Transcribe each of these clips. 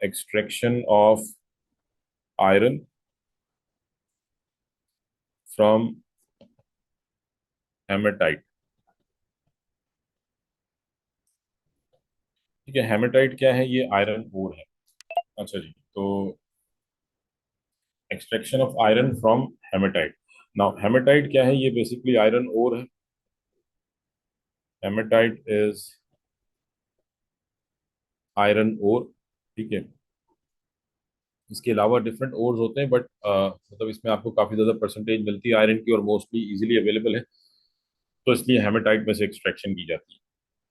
extraction of iron from hematite। ठीक है, haematite क्या है? ये आयरन ओर है। अच्छा जी, तो extraction of iron from hematite. Now hematite क्या है? ये बेसिकली आयरन ओर है। Hematite is iron ore. ठीक है, इसके अलावा डिफरेंट ओर्स होते हैं, बट मतलब इसमें आपको काफी ज्यादा परसेंटेज मिलती है आयरन की और मोस्टली इजीली अवेलेबल है, तो इसलिए हेमेटाइट में से एक्सट्रैक्शन की जाती है।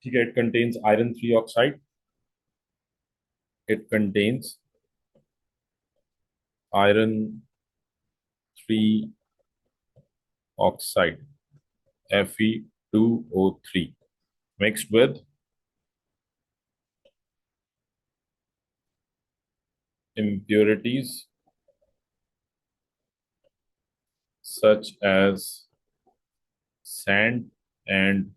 ठीक है, it contains iron 3 oxide. It contains iron 3 oxide Fe2O3 mixed with impurities such as sand and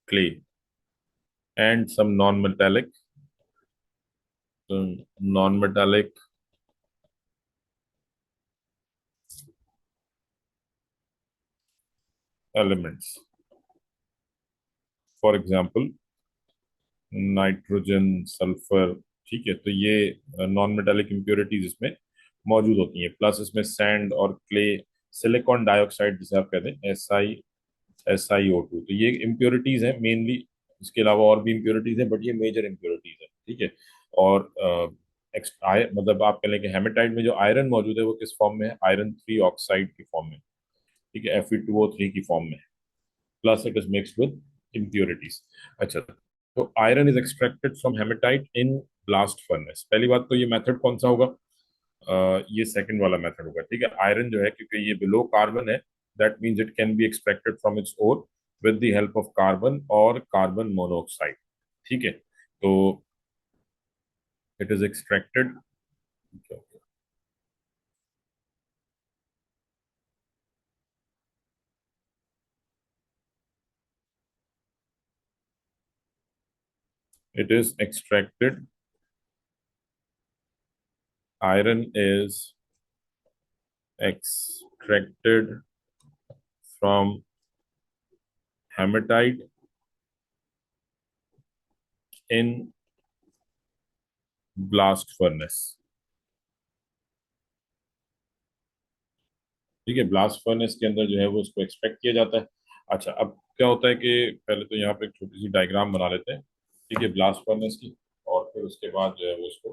clay and some non-metallic elements, for example nitrogen, sulphur. ठीक है, तो ये नॉन मेटालिक इम्प्योरिटीज इसमें मौजूद होती हैं। प्लस इसमें सैंड और क्ले, सिलिकॉन डाइऑक्साइड जिसे आप कहते हैं, SiO2, तो ये इम्प्योरिटीज हैं मेनली। इसके अलावा और भी इम्प्योरिटीज हैं, बट ये मेजर इम्प्योरिटीज है। ठीक है, और मतलब आप कह लें कि हेमेटाइट में जो आयरन मौजूद है वो किस फॉर्म में है? आयरन 3 ऑक्साइड की फॉर्म में। ठीक है, Fe2O3 की फॉर्म में। Plus it is mixed with impurities। अच्छा, तो iron is extracted from hematite in blast furnace. पहली बात तो ये मेथड कौन सा होगा? ये सेकंड वाला मेथड होगा। ठीक है, आयरन जो है क्योंकि ये बिलो कार्बन है, that means it can be extracted from its ore with the help of carbon और कार्बन मोनोऑक्साइड। ठीक है, तो it is extracted. It is extracted, iron is extracted from hematite in blast furnace। ठीक है, blast furnace के अंदर जो है वो इसको एक्सट्रैक्ट किया जाता है। अच्छा, अब क्या होता है कि पहले तो यहाँ पे एक छोटी सी डायग्राम बना लेते हैं। ठीक है, ब्लास्ट फर्नेस की, और फिर उसके बाद जो है वो इसको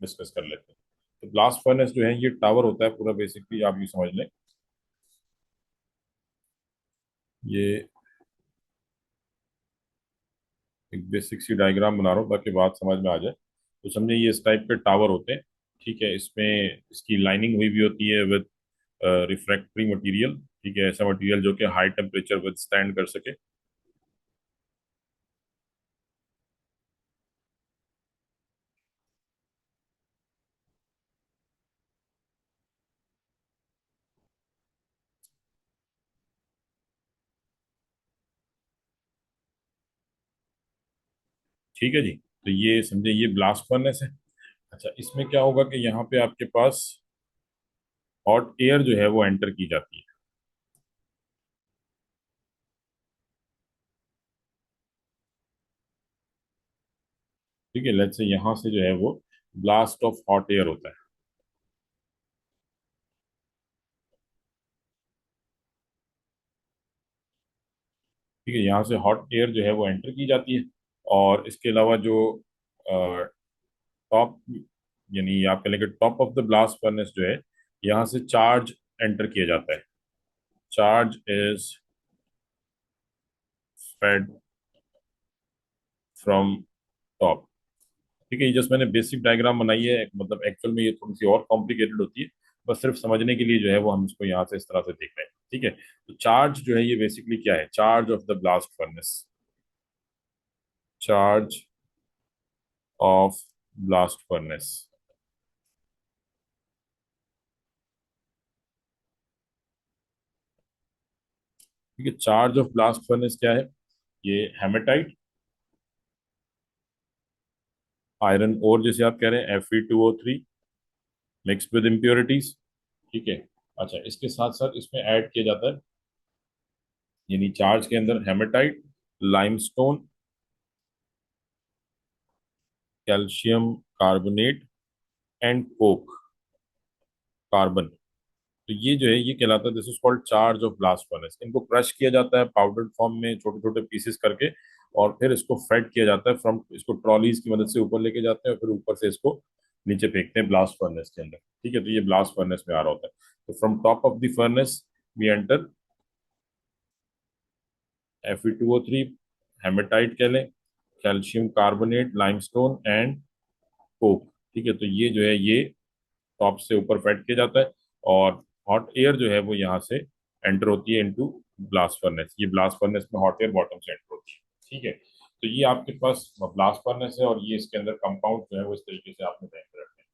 डिस्कस कर लेते हैं। तो ब्लास्ट फर्नेस जो है ये टावर होता है पूरा, बेसिकली आप ये समझ लें। ये एक बेसिक सी डायग्राम बना रहा हूँ ताकि बात समझ में आ जाए। तो समझे ये इस टाइप के टावर होते हैं। ठीक है, इसमें इसकी लाइनिंग हुई भी होती है विद रिफ्रैक्टरी मटेरियल। ठीक है, ऐसा मटेरियल जो कि हाई टेम्परेचर विद स्टैंड कर सके। ठीक है जी, तो ये समझे ये ब्लास्ट फर्नेस है। अच्छा, इसमें क्या होगा कि यहाँ पे आपके पास हॉट एयर जो है वो एंटर की जाती है। ठीक है, लेट्स से यहाँ से जो है वो ब्लास्ट ऑफ हॉट एयर होता है। ठीक है, यहाँ से हॉट एयर जो है वो एंटर की जाती है। और इसके अलावा जो टॉप, यानी आप कह लेंगे top of the blast furnace जो है, यहाँ से चार्ज एंटर किया जाता है। Charge is fed from top. ठीक है, ये जस्ट मैंने बेसिक डायग्राम बनाई है, मतलब एक्चुअल में ये थोड़ी सी और कॉम्प्लिकेटेड होती है। बस सिर्फ समझने के लिए जो है वो हम इसको यहाँ से इस तरह से देख रहे हैं। ठीक है, तो चार्ज जो है ये बेसिकली क्या है? Charge of the blast furnace. Charge of blast furnace. ठीक है, चार्ज ऑफ ब्लास्ट फर्नेस क्या है? ये हेमेटाइट आयरन ओर जैसे आप कह रहे हैं Fe2O3 मिक्स्ड विद इम्प्योरिटीज। ठीक है। अच्छा, इसके साथ साथ इसमें ऐड किया जाता है, यानी चार्ज के अंदर hematite, limestone, calcium carbonate and coke carbon. तो ये जो है ये कहलाता है, this is called charge of blast furnace. इनको क्रश किया जाता है पाउडर्ड फॉर्म में छोटे छोटे पीसेस करके, और फिर इसको फेड किया जाता है फ्रॉम, इसको ट्रॉलीज की मदद से ऊपर लेके जाते हैं और फिर ऊपर से इसको नीचे फेंकते हैं ब्लास्ट फर्नेस के अंदर। ठीक है, तो ये ब्लास्ट फर्नेस में आ रहा होता है। तो from top of the furnace we enter Fe2O3, hematite कह लें, calcium carbonate, limestone and coke. ठीक है, तो ये जो है ये टॉप से ऊपर फेड किया जाता है, और हॉट एयर जो है वो यहाँ से एंटर होती है इनटू ब्लास्ट फर्नेस। ये ब्लास्ट फर्नेस में हॉट एयर बॉटम से एंटर होती है। ठीक है, तो ये आपके पास ब्लास्ट फर्नेस है, और ये इसके अंदर कंपाउंड जो है वो इस तरीके से आपने बैंक रखते हैं।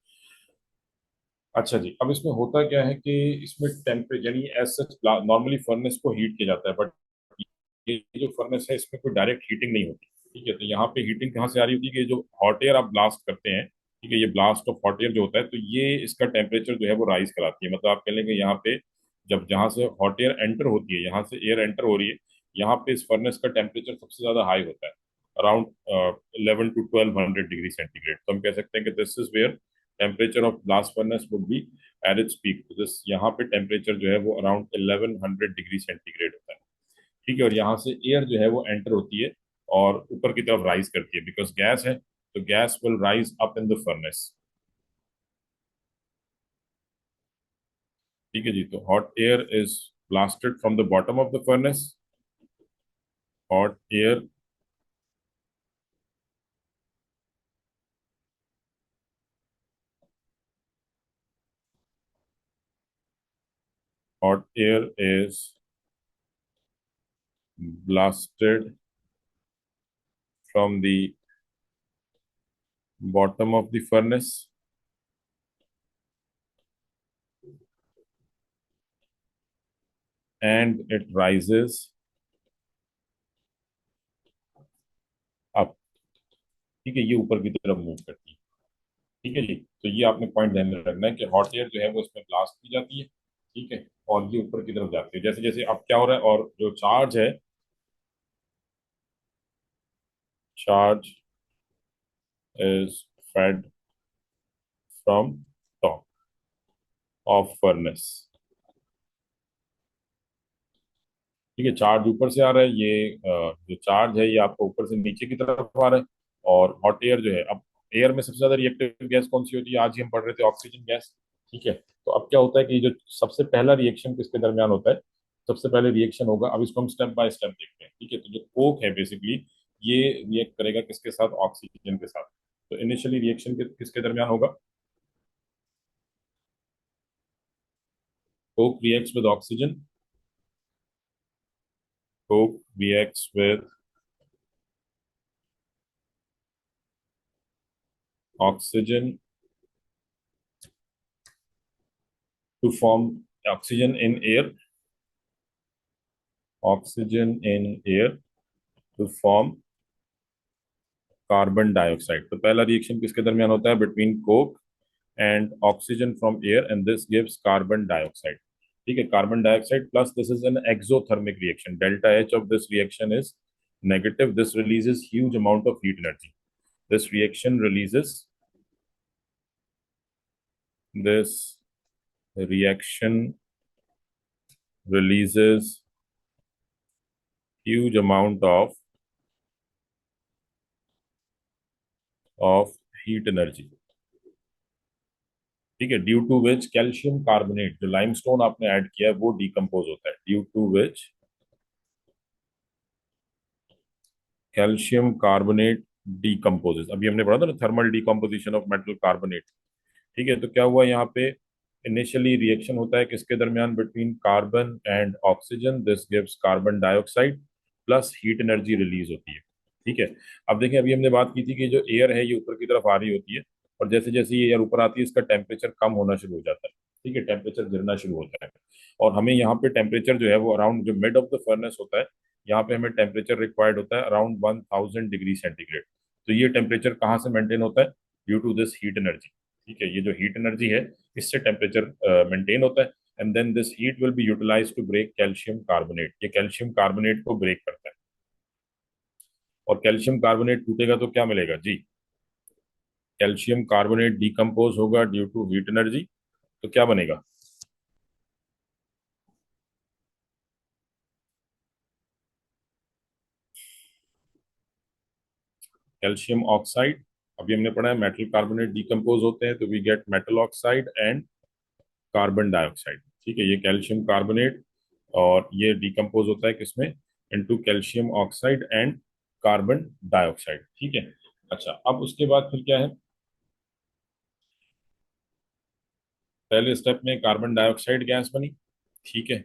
अच्छा जी, अब इसमें होता क्या है कि इसमें टेम्परेचर, यानी एज सच नॉर्मली फर्नेस को हीट किया जाता है, बट ये जो फर्नेस है इसमें कोई डायरेक्ट हीटिंग नहीं होती। ठीक है, तो यहाँ पे हीटिंग कहाँ से आ रही होती है कि जो हॉट एयर आप ब्लास्ट करते हैं, ठीक है, ये ब्लास्ट ऑफ हॉट एयर जो होता है, तो ये इसका टेम्परेचर जो है वो राइज कराती है। मतलब आप कह लेंगे यहाँ पे जब जहाँ से हॉट एयर एंटर होती है, यहाँ से एयर एंटर हो रही है, यहाँ पे इस फर्नेस का टेम्परेचर सबसे ज्यादा हाई होता है, अराउंड 11 to 1200 डिग्री सेंटीग्रेड। तो हम कह सकते हैं कि this is where temperature of blast furnace would be at its peak. This यहाँ पे टेम्परेचर जो है वो अराउंड 1100 डिग्री सेंटीग्रेड होता है। ठीक है, और यहाँ से एयर जो है वो एंटर होती है और ऊपर की तरफ राइज करती है, बिकॉज गैस है, तो gas will rise up in the furnace. ठीक है जी, तो hot air is blasted from the bottom of the furnace. Hot air hot air is blasted from the bottom of the furnace and it rises up। ठीक है, ये ऊपर की तरफ मूव करती है। ठीक है जी, तो ये आपने पॉइंट ध्यान में रखना है कि हॉट एयर जो है वो इसमें ब्लास्ट की जाती है। ठीक है, और ये ऊपर की तरफ जाती है। जैसे जैसे अब क्या हो रहा है, और जो चार्ज है, charge is fed from top of furnace. ठीक है, चार्ज ऊपर से आ रहा है, ये जो चार्ज है ये आपको ऊपर से नीचे की तरफ आ रहा है। और हॉट एयर जो है, अब एयर में सबसे ज्यादा रिएक्टिव गैस कौन सी होती है, आज ही हम पढ़ रहे थे, ऑक्सीजन गैस। ठीक है, तो अब क्या होता है कि जो सबसे पहला रिएक्शन किसके दरमियान होता है, सबसे पहले रिएक्शन होगा, अब इसको हम स्टेप बाय स्टेप देखते हैं। ठीक है, तो जो कोक है बेसिकली ये रिएक्ट करेगा किसके साथ, ऑक्सीजन के साथ। तो इनिशियली रिएक्शन किसके दरमियान होगा, Coke reacts with oxygen, coke reacts with oxygen to form oxygen in air, oxygen in air to form carbon dioxide. तो पहला रिएक्शन किसके दरमियान होता है, between Coke and oxygen from air, and this gives carbon dioxide. ठीक है, carbon dioxide plus this is an exothermic reaction, delta H of this reaction is negative. This releases huge amount of heat energy. This reaction releases, this reaction releases huge amount of heat energy। ठीक है, due to which calcium carbonate, जो limestone आपने add किया है वो decompose होता है, due to which calcium carbonate decomposes. अभी हमने पढ़ा था ना, thermal decomposition of metal carbonate. ठीक है, तो क्या हुआ यहाँ पे, इनिशियली रिएक्शन होता है किसके दरमियान, between carbon and oxygen, this gives carbon dioxide plus heat energy release होती है। ठीक है, अब देखिए अभी हमने बात की थी कि जो एयर है ये ऊपर की तरफ आ रही होती है, और जैसे जैसे ये एयर ऊपर आती है इसका टेम्परेचर कम होना शुरू हो जाता है। ठीक है, टेम्परेचर गिरना शुरू होता है, और हमें यहाँ पे टेम्परेचर जो है वो अराउंड, जो मिड ऑफ द फर्नेस होता है, यहाँ पे हमें टेम्परेचर रिक्वायर्ड होता है अराउंड 1000 डिग्री सेंटीग्रेड। तो ये टेम्परेचर कहाँ से मेंटेन होता है? Due to this heat energy. ठीक है, ये जो हीट एनर्जी है इससे टेम्परेचर मेंटेन होता है। And then this heat will be utilise to break calcium carbonate. ये कैल्शियम कार्बोनेट को ब्रेक करता है, और कैल्शियम कार्बोनेट टूटेगा तो क्या मिलेगा जी? कैल्शियम कार्बोनेट डिकम्पोज होगा ड्यू टू हीट एनर्जी, तो क्या बनेगा? Calcium oxide. अभी हमने पढ़ा है मेटल कार्बोनेट डिकम्पोज होते हैं तो we get metal oxide and carbon dioxide. ठीक है, ये कैल्शियम कार्बोनेट और ये डिकम्पोज होता है किसमें? Into calcium oxide and carbon dioxide. ठीक है। अच्छा, अब उसके बाद फिर क्या है? पहले स्टेप में कार्बन डाइऑक्साइड गैस बनी। ठीक है,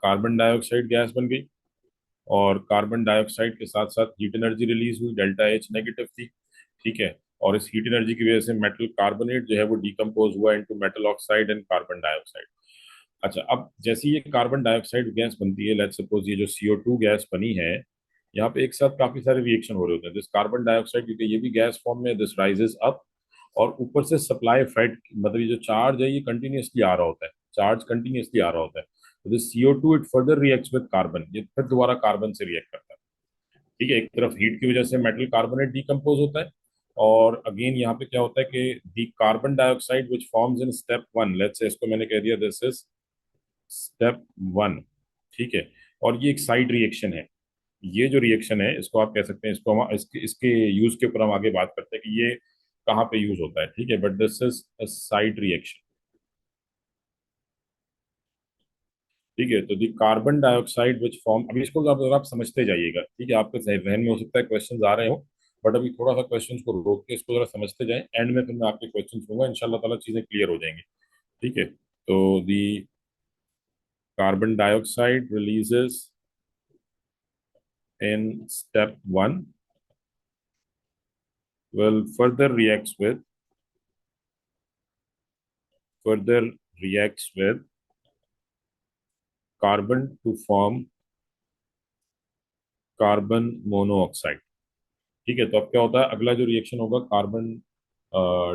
कार्बन डाइऑक्साइड गैस बन गई, और कार्बन डाइऑक्साइड के साथ साथ हीट एनर्जी रिलीज हुई, डेल्टा एच नेगेटिव थी। ठीक है, और इस हीट एनर्जी की वजह से मेटल कार्बोनेट जो है वो डिकम्पोज हुआ into metal oxide and carbon dioxide. अच्छा, अब जैसे ये कार्बन डाइऑक्साइड गैस बनती है, लेट्स सपोज ये जो CO2 गैस बनी है, यहाँ पे एक साथ काफी सारे रिएक्शन हो रहे होते हैं। दिस कार्बन डाइऑक्साइड, क्योंकि ये भी गैस फॉर्म में, दिस राइजेस अप, और ऊपर से सप्लाई फेड, मतलब ये जो चार्ज है ये कंटिन्यूसली आ रहा होता है, चार्ज कंटिन्यूसली आ रहा होता है। तो this CO2 it further reacts with carbon, ये फिर दोबारा कार्बन से रिएक्ट करता है। ठीक है, एक तरफ हीट की वजह से मेटल कार्बोनेट डिकम्पोज होता है, और अगेन यहाँ पे क्या होता है कि दी carbon dioxide which forms in step one, let's say इसको मैंने कह दिया दिस इज स्टेप वन। ठीक है, और ये एक साइड रिएक्शन है। ये जो रिएक्शन है इसको आप कह सकते हैं, इसको हम इसके इसके यूज के ऊपर हम आगे बात करते हैं कि ये कहाँ पे यूज होता है। ठीक है, but this is a side reaction. ठीक है, तो दी कार्बन डाइऑक्साइड विच फॉर्म, अभी इसको आप समझते जाइएगा। ठीक है, आपके जहन में हो सकता है क्वेश्चन आ रहे हो, बट अभी थोड़ा सा क्वेश्चन को रोक के इसको जरा समझते जाएं, एंड में फिर मैं आपके क्वेश्चन दूंगा, इंशाल्लाह ताला चीजें क्लियर हो जाएंगी। ठीक है, तो दी carbon dioxide releases in step 1 will further reacts with carbon to form carbon monoxide. ठीक है, तो अब क्या होता है, अगला जो रिएक्शन होगा, carbon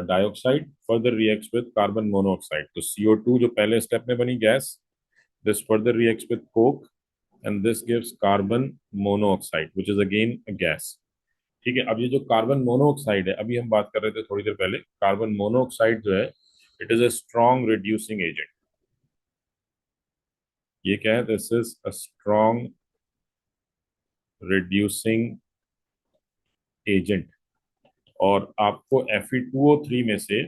dioxide further reacts with carbon monoxide. तो CO2 जो पहले स्टेप में बनी gas, this further reacts with Coke, and this gives carbon monoxide which is again a gas. ठीक है, अब ये जो कार्बन मोनोऑक्साइड है, अभी हम बात कर रहे थे थोड़ी देर पहले, कार्बन मोनोऑक्साइड जो है it is a strong reducing agent. ये क्या है? This is a strong reducing agent. और आपको Fe2O3 में से,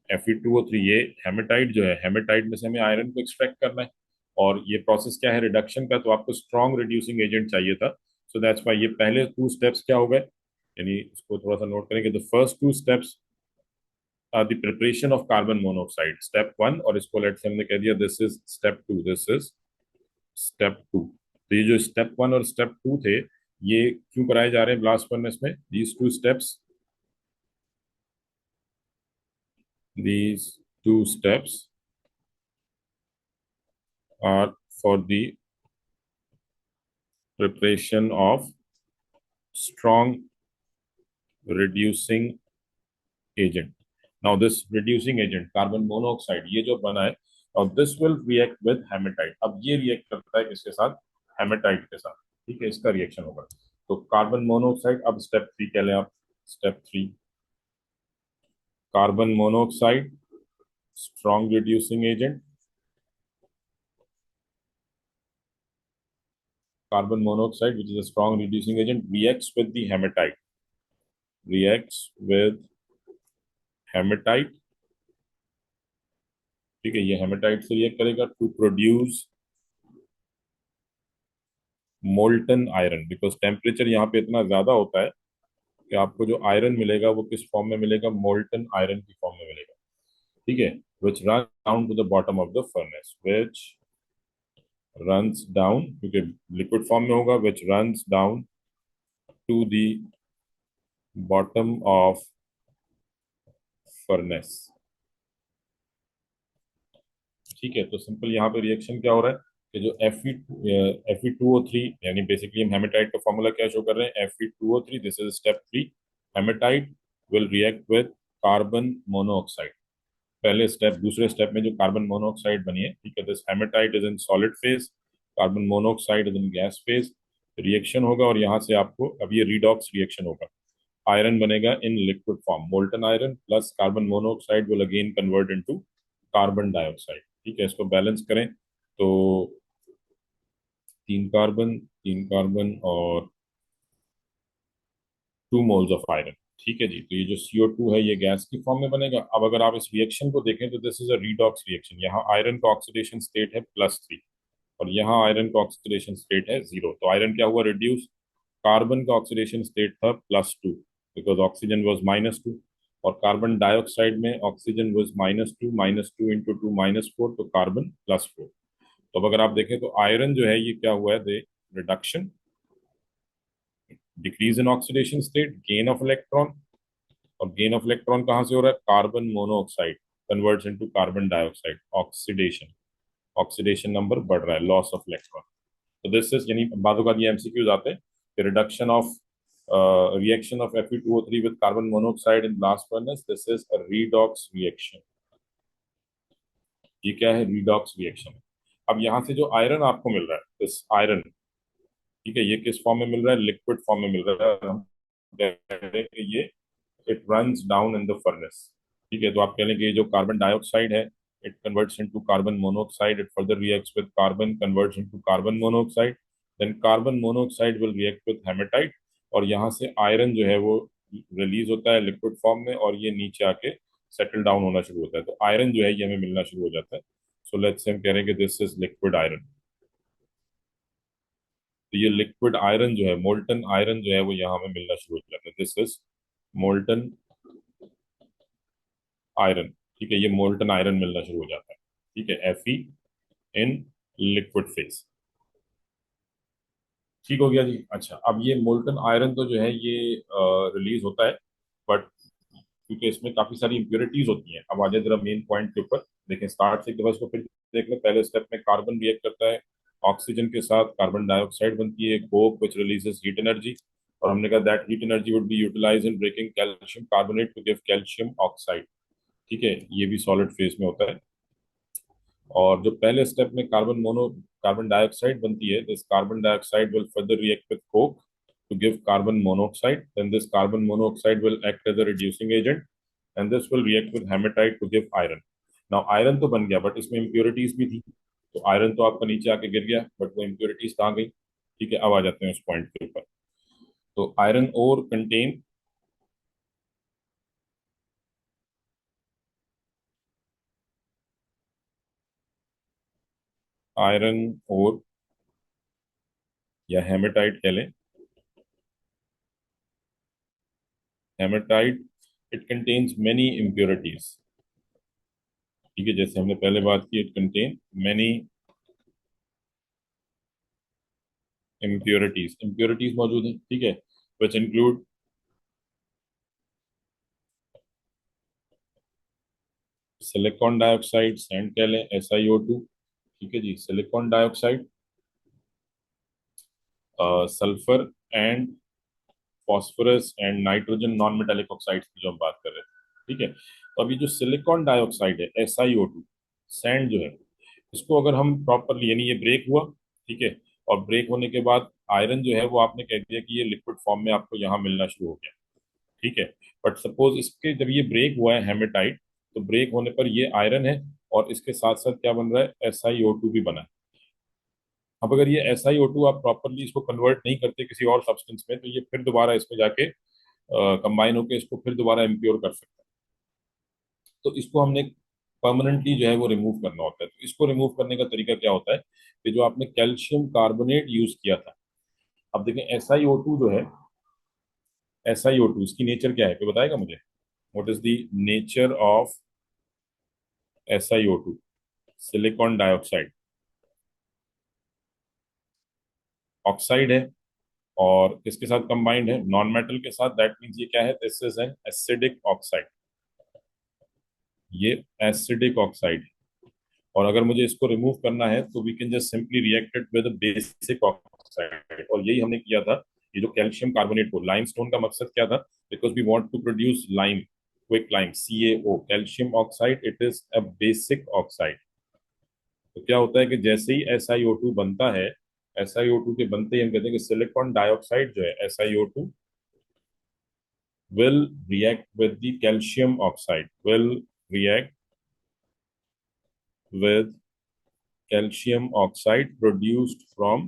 Fe2O3 ये हेमेटाइट जो है, हेमेटाइट में से हमें आयरन को एक्सट्रैक्ट करना है, और ये प्रोसेस क्या है रिडक्शन का, तो आपको स्ट्रॉन्ग रिड्यूसिंग एजेंट चाहिए था। सो दैट्स वाई ये पहले टू स्टेप्स क्या हो गए, यानी इसको थोड़ा सा नोट करेंगे, the first two steps are the preparation of carbon monoxide, step one, और इसको लेट्स हमने कह दिया this is step two, this is step two. तो ये जो स्टेप वन और स्टेप टू थे, ये क्यों कराए जा रहे हैं ब्लास्ट फर्नेस में? These two steps are for the preparation of strong reducing agent. Now this reducing agent carbon monoxide ये जो बना है, और this will react with hematite। अब ये रिएक्ट करता है किसके साथ? हेमेटाइट के साथ। ठीक है, इसका रिएक्शन होगा। तो कार्बन मोनोऑक्साइड, अब स्टेप थ्री कह लें आप, step three, carbon monoxide strong reducing agent, carbon monoxide which is a strong reducing agent reacts with the hematite, reacts with hematite। ठीक है, ये हेमेटाइट से रिएक्ट करेगा to produce molten iron, because temperature यहाँ पे इतना ज्यादा होता है कि आपको जो आयरन मिलेगा वो किस फॉर्म में मिलेगा? मोल्टन आयरन की फॉर्म में मिलेगा। ठीक है, which run down to the bottom of the furnace, which runs down, क्योंकि लिक्विड फॉर्म में होगा, which runs down to the bottom of furnace. ठीक है, तो सिंपल यहाँ पे रिएक्शन क्या हो रहा है कि जो Fe2O3, यानी बेसिकली हम हेमेटाइट का फॉर्मूला क्या शो कर रहे हैं, Fe2O3, this is step three, hematite will react with carbon monoxide. पहले स्टेप, दूसरे स्टेप में जो कार्बन मोनोऑक्साइड बनी है, ठीक है, this hematite is in solid phase, carbon monoxide is in gas phase. Reaction होगा और यहाँ से आपको अब ये रिडॉक्स रिएक्शन होगा, आयरन बनेगा in liquid form, molten iron plus carbon monoxide will again convert into carbon dioxide. ठीक है, इसको बैलेंस करें तो 3 कार्बन और 2 मोल्स ऑफ आयरन। ठीक है जी, तो ये जो CO2 है ये गैस की फॉर्म में बनेगा। अब अगर आप इस रिएक्शन को देखें तो this is a redox reaction. यहाँ आयरन का ऑक्सीडेशन स्टेट है +3 और यहाँ आयरन का ऑक्सीडेशन स्टेट है 0, तो आयरन क्या हुआ, रिड्यूस। कार्बन का ऑक्सीडेशन स्टेट था +2 बिकॉज ऑक्सीजन वॉज -2, और कार्बन डाइऑक्साइड में ऑक्सीजन वॉज -2, -2 इंटू 2 -4, तो कार्बन +4। तो अब अगर आप देखें तो आयरन जो है ये क्या हुआ है, they reduction, decrease in oxidation state, gain of electron, और गेन ऑफ इलेक्ट्रॉन कहाँ से हो रहा है, carbon monoxide converts into carbon dioxide, oxidation, oxidation number बढ़ रहा है, लॉस ऑफ इलेक्ट्रॉन। तो दिस इज, यानी बातों का ये एमसीक्यूज आते हैं कि reduction of reaction of Fe2O3 with carbon monoxide in blast furnace, this is a redox reaction. ये क्या है, रीडॉक्स रिएक्शन। अब यहाँ से जो आयरन आपको मिल रहा है, दिस आयरन, ठीक है, ये किस फॉर्म में मिल रहा है, लिक्विड फॉर्म में मिल रहा है। हम कह रहे हैं कि ये it runs down in the furnace. ठीक है, तो आप कह लेंगे ये जो कार्बन डाइऑक्साइड है, it converts into carbon monoxide, it further reacts with carbon, converts into carbon monoxide, then carbon monoxide will react with hematite, और यहाँ से आयरन जो है वो रिलीज होता है लिक्विड फॉर्म में और ये नीचे आके सेटल डाउन होना शुरू होता है, तो आयरन जो है ये हमें मिलना शुरू हो जाता है। सो लेट्स से हम कह रहे हैं कि दिस इज लिक्विड आयरन। तो ये लिक्विड आयरन जो है, मोल्टन आयरन जो है वो यहाँ हमें मिलना शुरू हो जाता है, दिस इज मोल्टन आयरन। ठीक है, ये मोल्टन आयरन मिलना शुरू हो जाता है। ठीक है, Fe इन लिक्विड फेज। ठीक हो गया जी। अच्छा, अब ये मोल्टन आयरन तो जो है ये रिलीज होता है, बट क्योंकि इसमें काफी सारी इंप्योरिटीज होती हैं। अब आ जाए जरा मेन पॉइंट के ऊपर, देखें स्टार्ट से एक दफा इसको फिर देख लें। पहले स्टेप में कार्बन रिएक्ट करता है ऑक्सीजन के साथ, कार्बन डाइऑक्साइड बनती है coke which releases heat energy, और हमने कहा that heat energy would be utilise in breaking calcium carbonate to give calcium oxide. ठीक है, ये भी सॉलिड फेज में होता है। और जो पहले स्टेप में कार्बन डाइऑक्साइड बनती है, this carbon dioxide will further react with Coke to give carbon monoxide, then this carbon monoxide will act as a reducing agent and this will react with hematite to give iron. Now iron तो बन गया but इसमें impurities भी थी, तो iron तो आपका नीचे आके गिर गया बट वो impurities कहाँ गई। ठीक है, अब आ जाते हैं उस पॉइंट के ऊपर। तो iron ore contain, iron ore या हेमेटाइट कह लें, haematite it contains many impurities। ठीक है, जैसे हमने पहले बात की, it contain many impurities, impurities मौजूद है। ठीक है, which include silicon dioxide, sand कह लें, SiO2। ठीक है जी, silicon dioxide, sulphur and phosphorus and nitrogen non metallic oxides की जो हम बात कर रहे थे। ठीक है, तो अभी जो सिलिकॉन डाइऑक्साइड है, SiO2, सैंड जो है, इसको अगर हम प्रॉपरली, यानी ये ब्रेक हुआ, ठीक है, और ब्रेक होने के बाद आयरन जो है वो आपने कह दिया कि ये लिक्विड फॉर्म में आपको यहाँ मिलना शुरू हो गया। ठीक है, बट सपोज इसके जब ये ब्रेक हुआ है हेमेटाइट, तो ब्रेक होने पर ये आयरन है और इसके साथ साथ क्या बन रहा है, SiO2 भी बना है। अब अगर ये SiO2 आप प्रॉपरली इसको कन्वर्ट नहीं करते किसी और सब्सटेंस में, तो ये फिर दोबारा इसमें जाके कंबाइन होकर इसको फिर दोबारा इम्प्योर कर सकता है। तो इसको हमने परमानेंटली जो है वो रिमूव करना होता है। तो इसको रिमूव करने का तरीका क्या होता है कि जो आपने कैल्शियम कार्बोनेट यूज किया था, अब देखें SiO2 जो है, SiO2 इसकी नेचर क्या है, कोई बताएगा मुझे, what is the nature of SiO2, silicon dioxide, oxide है और किसके साथ कंबाइंड है, नॉन मेटल के साथ, दैट मीन्स ये क्या है, this is an acidic oxide, ये एसिडिक ऑक्साइड। और अगर मुझे इसको रिमूव करना है तो we can just simply react it with basic oxide, और यही हमने किया था ये जो कैल्शियम कार्बोनेट को, लाइमस्टोन का मकसद क्या था? Because we want to produce lime, quick lime, CaO, calcium oxide, it is a basic oxide. तो क्या होता है कि जैसे ही SiO2 बनता है, SiO2 के बनते ही हम कहते हैं कि सिलिकॉन डाइऑक्साइड जो है SiO2 will react with the calcium oxide, will react with calcium oxide produced from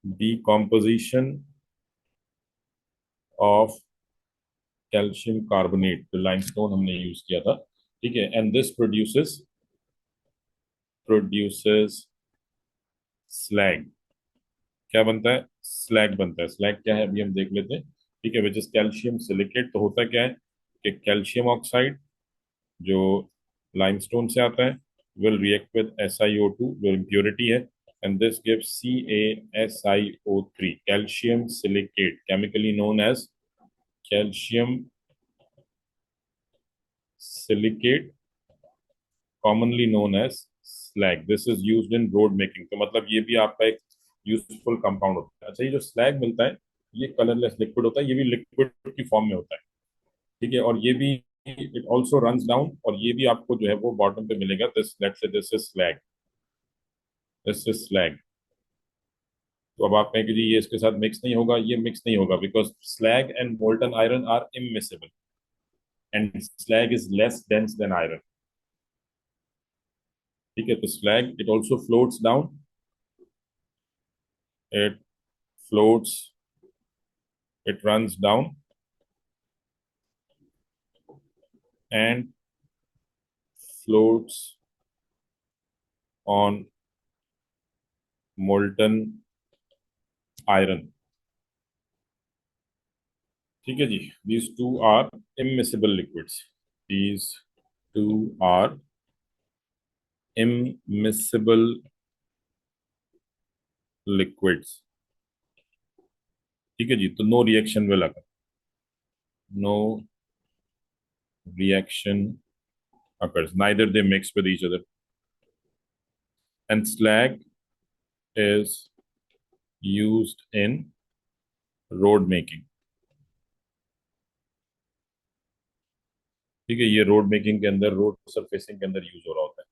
decomposition of calcium carbonate, जो लाइमस्टोन हमने यूज किया था, ठीक है, एंड दिस प्रोड्यूसेस स्लैग। क्या बनता है? स्लैग बनता है। स्लैग क्या है अभी हम देख लेते हैं, ठीक है, विच इज कैल्शियम सिलिकेट। तो होता क्या है कि कैल्शियम ऑक्साइड जो लाइमस्टोन से आता है विल रिएक्ट विद SiO2 जो इम्प्योरिटी है, and this gives CaSiO3, calcium silicate, chemically known as calcium silicate, commonly known as slag. This is used in road making. तो मतलब ये भी आपका एक यूजफुल कंपाउंड होता है। अच्छा, ये जो स्लैग मिलता है ये कलरलेस लिक्विड होता है, ये भी लिक्विड की फॉर्म में होता है, ठीक है, और ये भी इट ऑल्सो रन्स डाउन, और ये भी आपको जो है वो बॉटम पे मिलेगा। This let's say this is slag, this is slag. तो अब आप कहें कि जी ये इसके साथ मिक्स नहीं होगा, ये मिक्स नहीं होगा, because slag and molten iron are immiscible and slag is less dense than iron, ठीक है। तो slag it also floats down, it floats, it runs down and floats on molten iron, ठीक है जी। these two are immiscible liquids, these two are immiscible liquids, ठीक है जी। तो no reaction will occur, no reaction occurs, neither they mix with each other, and slag is used in road making, ठीक है। ये road making के अंदर, road surfacing के अंदर यूज हो रहा होता है,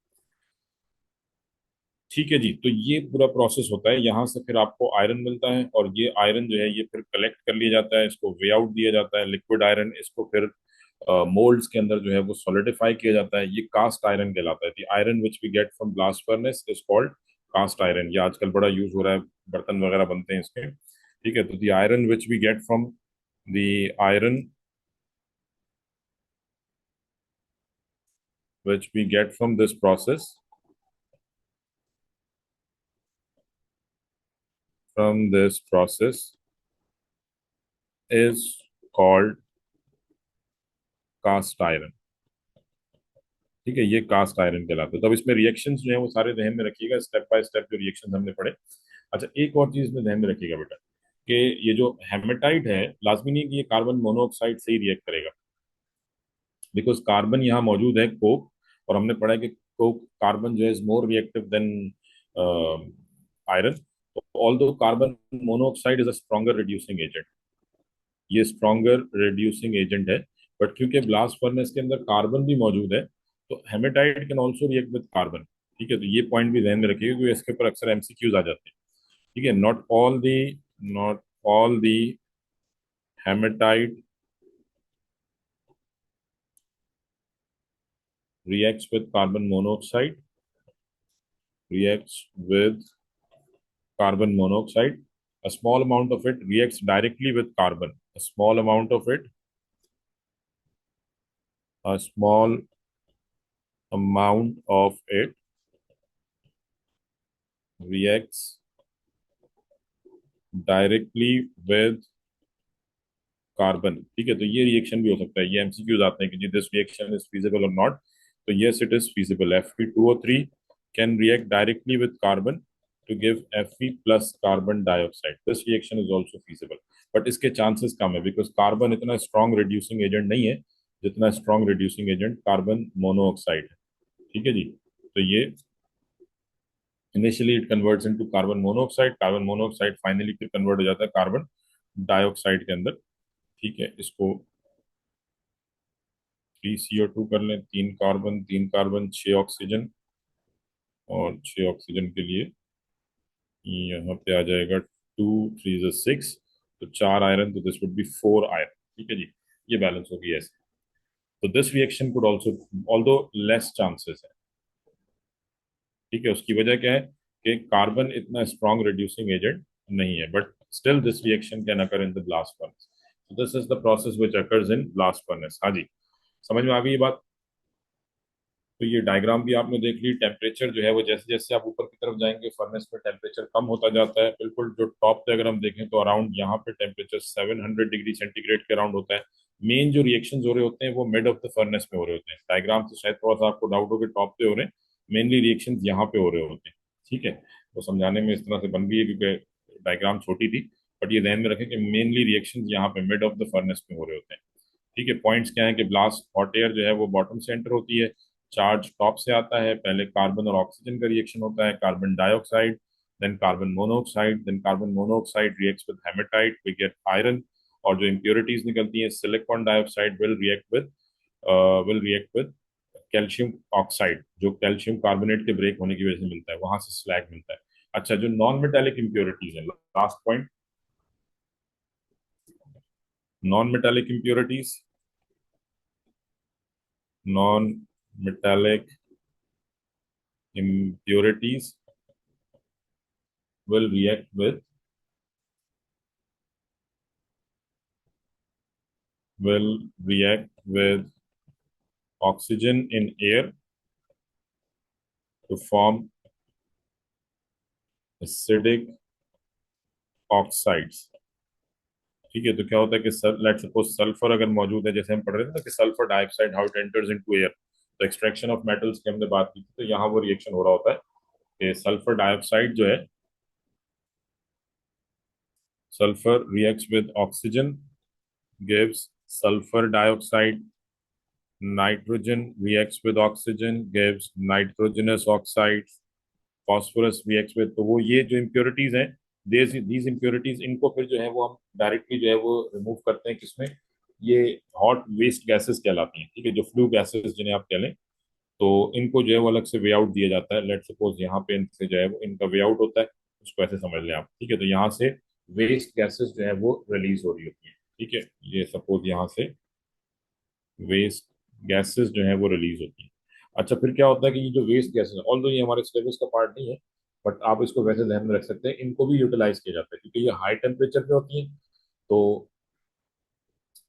ठीक है जी। तो ये पूरा प्रोसेस होता है, यहाँ से फिर आपको आयरन मिलता है, और ये आयरन जो है ये फिर कलेक्ट कर लिया जाता है, इसको वे आउट दिया जाता है लिक्विड आयरन, इसको फिर मोल्ड्स के अंदर जो है वो सॉलिडिफाई किया जाता है, ये कास्ट आयरन कहलाता है। The iron which we get from blast furnace is called cast iron. ये आजकल बड़ा यूज हो रहा है, बर्तन वगैरह बनते हैं इसके, ठीक है। तो the iron which we get from the iron which we get from this process, from this process is called cast iron, ठीक है। ये कास्ट आयरन कहलाता है। तो अब इसमें रिएक्शंस जो है वो सारे ध्यान में रखिएगा, स्टेप बाय स्टेप जो रिएक्शंस हमने पढ़े। अच्छा, एक और चीज में ध्यान में रखिएगा बेटा, कि ये जो हेमेटाइट है लाजमी नहीं कि ये कार्बन मोनोऑक्साइड से ही रिएक्ट करेगा, बिकॉज कार्बन यहाँ मौजूद है कोक, और हमने पढ़ा है कि कोक कार्बन जो है is more reactive than iron. Although carbon monoxide is a stronger reducing agent, ये स्ट्रॉन्गर रिड्यूसिंग एजेंट है, बट क्योंकि ब्लास्ट फर्नेस के अंदर कार्बन भी मौजूद है, तो haematite can also react with carbon, ठीक है। तो ये पॉइंट भी ध्यान में रखिएगा क्योंकि इसके ऊपर अक्सर MCQs आ जाते हैं, ठीक है। Not all the hematite reacts with carbon monoxide, reacts with carbon monoxide. A small amount of it reacts directly with carbon. A small amount of it, a small amount of it reacts directly with carbon, ठीक है। तो ये reaction भी हो सकता है, ये MCQs आते हैं कि जी दिस रिएक्शन इज फीजिबल और नॉट। तो yes it is feasible, Fe2O3 can react directly with carbon to give Fe plus carbon dioxide, this reaction is also feasible, but इसके चांसेस कम है बिकॉज कार्बन इतना स्ट्रॉन्ग रिड्यूसिंग एजेंट नहीं है जितना strong reducing agent carbon monoxide है, ठीक है जी। तो ये initially it converts into carbon monoxide finally फिर कन्वर्ट हो जाता है कार्बन डाइऑक्साइड के अंदर। ठीक है, इसको 3 CO2 कर लें, 3 कार्बन 6 ऑक्सीजन, और 6 ऑक्सीजन के लिए यहाँ पे आ जाएगा 2 3 6, तो 4 आयरन, तो दिस वुड बी 4 आयरन। ठीक है जी, ये बैलेंस होगी ऐसे। तो this reaction could also, although less chances है। ठीक है, उसकी वजह क्या है कि कार्बन इतना स्ट्रॉन्ग रिड्यूसिंग एजेंट नहीं है, but still this reaction can occur in the blast furnace. so this is the process which occurs in blast furnace। हाँ जी, समझ में आ गई ये बात। तो ये डायग्राम भी आपने देख ली। टेम्परेचर जो है वो जैसे जैसे आप ऊपर की तरफ जाएंगे फर्नेस में टेम्परेचर कम होता जाता है। बिल्कुल जो टॉप पे अगर हम देखें तो अराउंड यहाँ पे टेम्परेचर 700 डिग्री सेंटीग्रेड के अराउंड होता है। मेन जो रिएक्शन हो रहे होते हैं वो मिड ऑफ द फर्नेस में हो रहे होते हैं। डायग्राम से शायद थोड़ा सा आपको डाउट हो कि टॉप पे हो रहे हैं, मेनली रिएक्शन यहाँ पे हो रहे होते हैं। ठीक है, वो समझाने में इस तरह से बन गई है क्योंकि डायग्राम छोटी थी, बट ये ध्यान में रखें कि मेनली रिएक्शन यहाँ पे मिड ऑफ द फर्नेस में हो रहे होते हैं। ठीक है, पॉइंट्स क्या है कि ब्लास्ट हॉट एयर जो है वो बॉटम से एंटर होती है, चार्ज टॉप से आता है। पहले कार्बन और ऑक्सीजन का रिएक्शन होता है, carbon dioxide, then carbon monoxide reacts with hematite, we get iron. और जो इम्प्योरिटीज निकलती हैं, silicon dioxide will react with calcium oxide, जो कैल्शियम कार्बोनेट के ब्रेक होने की वजह से मिलता है, वहां से स्लैग मिलता है। अच्छा, जो नॉन मेटेलिक इम्प्योरिटीज है, last point, non metallic impurities, non metallic impurities will react with will react with oxygen in air to form acidic oxides। ठीक है, तो क्या होता है कि लेट सपोज सल्फर अगर मौजूद है, जैसे हम पढ़ रहे थे ना कि sulphur dioxide how it enters into air, तो एक्सट्रैक्शन ऑफ मेटल्स की हमने बात की थी, तो यहाँ वो रिएक्शन हो रहा होता है कि सल्फर डाइऑक्साइड जो है, sulphur reacts with oxygen, gives sulphur dioxide, nitrogen reacts with oxygen, gives nitrogenous oxides, phosphorus reacts with, तो वो ये जो impurities हैं, these impurities, इनको फिर जो है वो हम डायरेक्टली जो है वो रिमूव करते हैं किसमें, ये हॉट वेस्ट गैसेस कहलाती हैं। ठीक है, जो फ्लू गैसेस जिन्हें आप कह लें, तो इनको जो है वो अलग से वे आउट दिया जाता है। लेट सपोज यहाँ पे इनसे जो है वो इनका वे आउट होता है, उसको ऐसे समझ लें आप। ठीक है, तो यहाँ से वेस्ट गैसेस जो है वो रिलीज हो रही होती है। ठीक है, ये सपोज यहाँ से वेस्ट गैसेस जो है वो रिलीज होती है। अच्छा, फिर क्या होता है कि ये जो वेस्ट गैसेस, ऑल्दो ये हमारे सिलेबस का पार्ट नहीं है, बट आप इसको वैसे ध्यान में रख सकते हैं, इनको भी यूटिलाइज किया जाता है क्योंकि ये हाई टेम्परेचर पे होती है। तो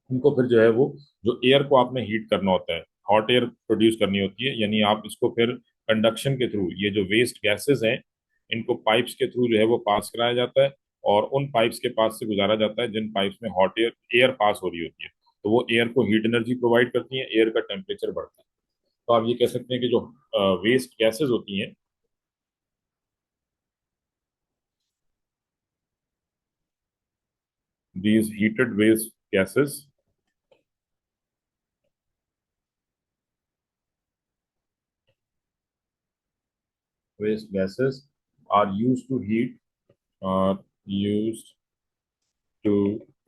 इनको फिर जो है वो, जो एयर को आपने हीट करना होता है, हॉट एयर प्रोड्यूस करनी होती है, यानी आप इसको फिर कंडक्शन के थ्रू, ये जो वेस्ट गैसेस हैं, इनको पाइप्स के थ्रू जो है वो पास कराया जाता है, और उन पाइप्स के पास से गुजारा जाता है जिन पाइप्स में हॉट एयर एयर पास हो रही होती है। तो वो एयर को हीट एनर्जी प्रोवाइड करती है, एयर का टेम्परेचर बढ़ता है। तो आप ये कह सकते हैं कि जो वेस्ट गैसेस होती हैं, these heated waste gases are use to heat, are use to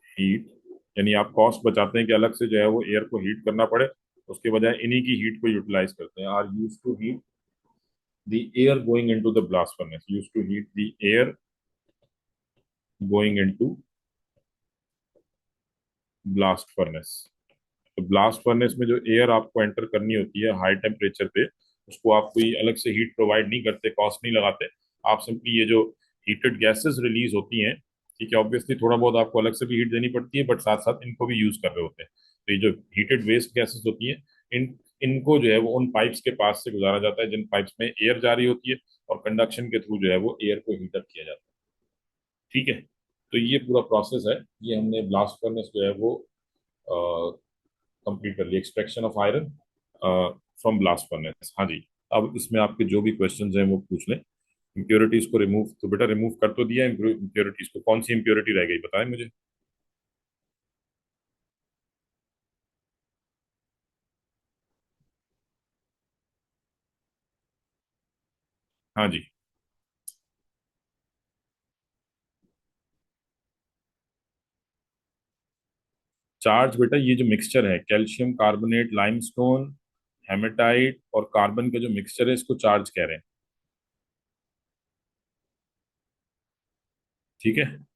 heat, यानी आप कॉस्ट बचाते हैं कि अलग से जो है वो एयर को हीट करना पड़े, उसके बजाय इन्हीं की हीट को यूटिलाइज करते हैं। Are use to heat the air going into the blast furnace, use to heat the air going into blast furnace. तो ब्लास्ट फर्नेस में जो एयर आपको एंटर करनी होती है हाई टेम्परेचर पे, उसको आप कोई अलग से हीट प्रोवाइड नहीं करते, कॉस्ट नहीं लगाते। आप सिंपली ये जो हीटेड गैसेस रिलीज होती हैं, ठीक है, ऑब्वियसली थोड़ा बहुत आपको अलग से भी हीट देनी पड़ती है, बट साथ साथ इनको भी यूज कर रहे होते हैं। तो ये जो हीटेड वेस्ट गैसेस होती हैं, इन इनको जो है वो उन पाइप्स के पास से गुजारा जाता है जिन पाइप्स में एयर जा रही होती है, और कंडक्शन के थ्रू जो है वो एयर को हीटअप किया जाता है। ठीक है, तो ये पूरा प्रोसेस है, ये हमने ब्लास्ट फर्नेस जो है वो कंप्लीट कर लिया, extraction of iron from blast furnace. हाँ जी, अब इसमें आपके जो भी क्वेश्चंस हैं वो पूछ लें। इम्प्योरिटीज को रिमूव, तो बेटा रिमूव कर तो दिया इम्प्योरिटीज को, कौन सी इम्प्योरिटी रह गई बताएं मुझे। हाँ जी, चार्ज बेटा ये जो मिक्सचर है, कैल्शियम कार्बोनेट, लाइमस्टोन, हेमेटाइट और कार्बन का जो मिक्सचर है, इसको चार्ज कह रहे हैं। ठीक है।